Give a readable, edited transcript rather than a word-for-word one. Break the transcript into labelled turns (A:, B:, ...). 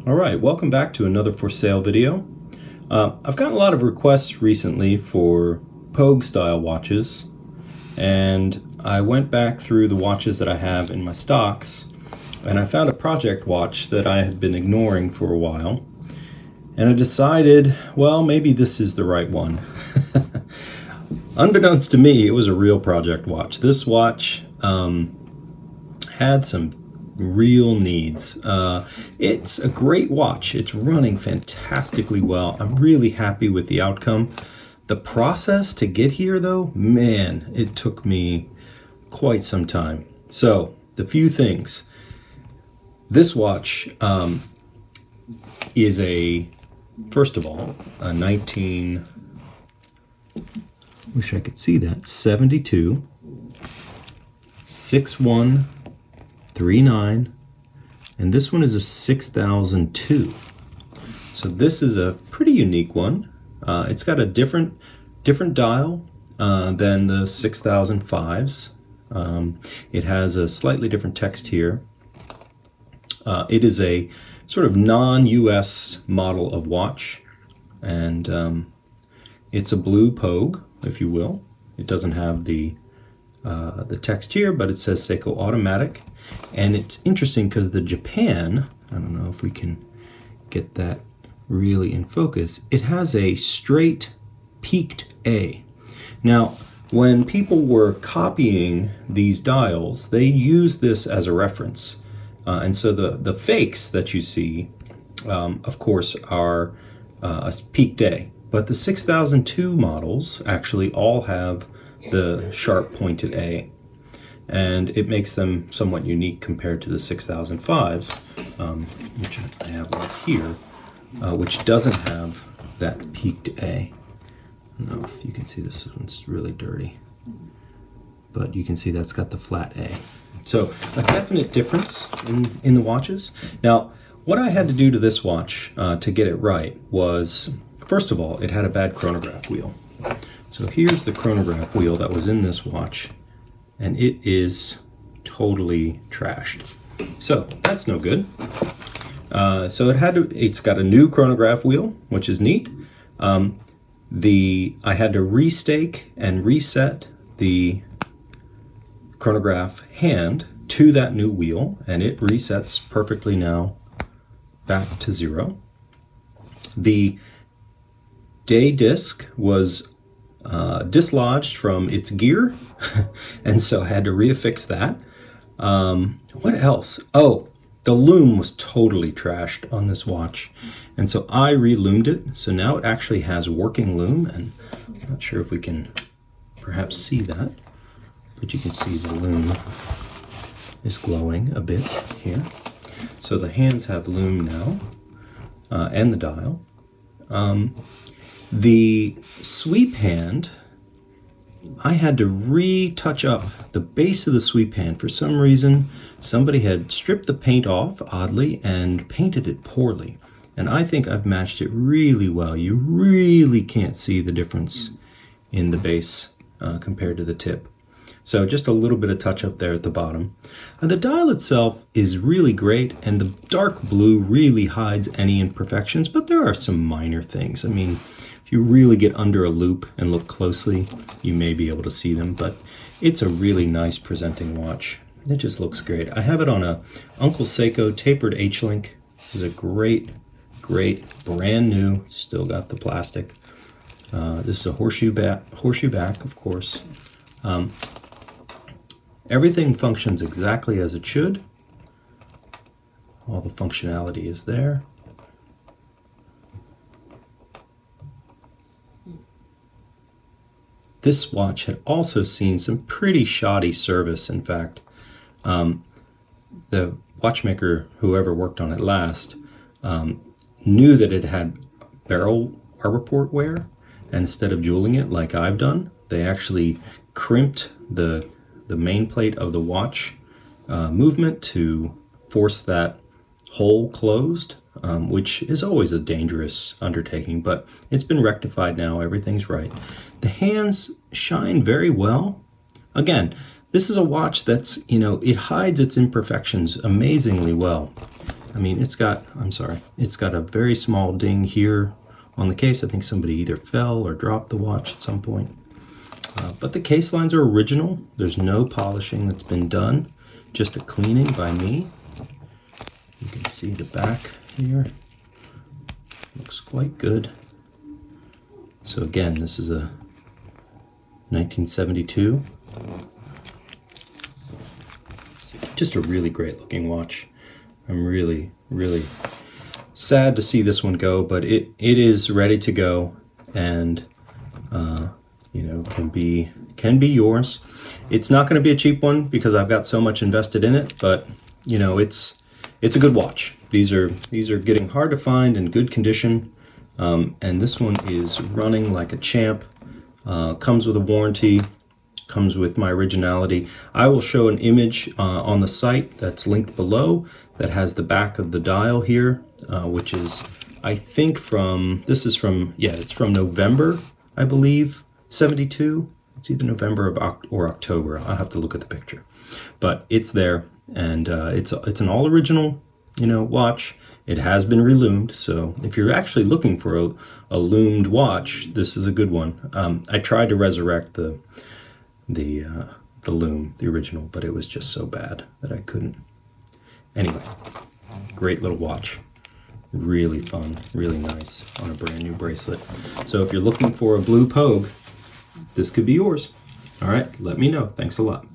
A: All right, welcome back to another for sale video. I've gotten a lot of requests recently for Pogue style watches, and I went back through the watches that I have in my stocks, and I found a project watch that I had been ignoring for a while, and I decided, well, maybe this is the right one. Unbeknownst to me, it was a real project watch. This watch had some real needs. It's a great watch. It's running fantastically well. I'm really happy with the outcome. The process to get here though, man, it took me quite some time. So the few things. This watch is first of all, a wish I could see that, 72 6139, and this one is a 6002. So this is a pretty unique one. It's got a different dial than the 6005s. It has a slightly different text here. It is a sort of non-US model of watch, and it's a blue Pogue, if you will. It doesn't have the text here, but it says SEIKO automatic. And it's interesting because the Japan, I don't know if we can get that really in focus, it has a straight peaked A. Now, when people were copying these dials, they used this as a reference. And so the fakes that you see, of course, are a peaked A. But the 6002 models actually all have the sharp pointed A, and it makes them somewhat unique compared to the 6005s, which I have right here, which doesn't have that peaked A. I don't know if you can see, this one's really dirty, but you can see that's got the flat A. So a definite difference in the watches. Now, what I had to do to this watch to get it right was, first of all, it had a bad chronograph wheel. So here's the chronograph wheel that was in this watch, and it is totally trashed. So that's no good. So it's got a new chronograph wheel, which is neat. I had to restake and reset the chronograph hand to that new wheel, and it resets perfectly now back to 0. The day disc was dislodged from its gear, and so I had to reaffix that. What else? Oh, the loom was totally trashed on this watch, and so I re-loomed it. So now it actually has working loom, and I'm not sure if we can perhaps see that, but you can see the loom is glowing a bit here. So the hands have loom now, and the dial. The sweep hand, I had to retouch up the base of the sweep hand. For some reason, somebody had stripped the paint off, oddly, and painted it poorly. And I think I've matched it really well. You really can't see the difference in the base compared to the tip. So just a little bit of touch up there at the bottom. The dial itself is really great, and the dark blue really hides any imperfections, but there are some minor things. I mean, if you really get under a loop and look closely, you may be able to see them, but it's a really nice presenting watch. It just looks great. I have it on a Uncle SEIKO tapered H-link. It's a great, brand new, still got the plastic. This is a horseshoe back, of course. Everything functions exactly as it should. All the functionality is there. This watch had also seen some pretty shoddy service, in fact. The watchmaker, whoever worked on it last, knew that it had barrel arbor port wear, and instead of jeweling it like I've done, they actually crimped the main plate of the watch movement to force that hole closed, which is always a dangerous undertaking, but it's been rectified now. Everything's right. The hands shine very well. Again, this is a watch that's, it hides its imperfections amazingly well. I mean, it's got a very small ding here on the case. I think somebody either fell or dropped the watch at some point. But the case lines are original. There's no polishing that's been done, just a cleaning by me. You can see the back here. Looks quite good. So again, this is a 1972. Just a really great looking watch. I'm really, really sad to see this one go, but it is ready to go, and you know, can be yours. It's not going to be a cheap one because I've got so much invested in it, but you know, it's a good watch. These are getting hard to find in good condition, and this one is running like a champ. Comes with a warranty, comes with my originality. I will show an image on the site that's linked below that has the back of the dial here, which is, I think it's from November, I believe, 72. It's either November or October. I'll have to look at the picture. But it's there, and it's an all original, you know, watch. It has been reloomed, so if you're actually looking for a loomed watch, this is a good one. I tried to resurrect the loom, the original, but it was just so bad that I couldn't. Anyway, great little watch. Really fun, really nice on a brand new bracelet. So if you're looking for a blue Pogue, this could be yours. All right, let me know. Thanks a lot.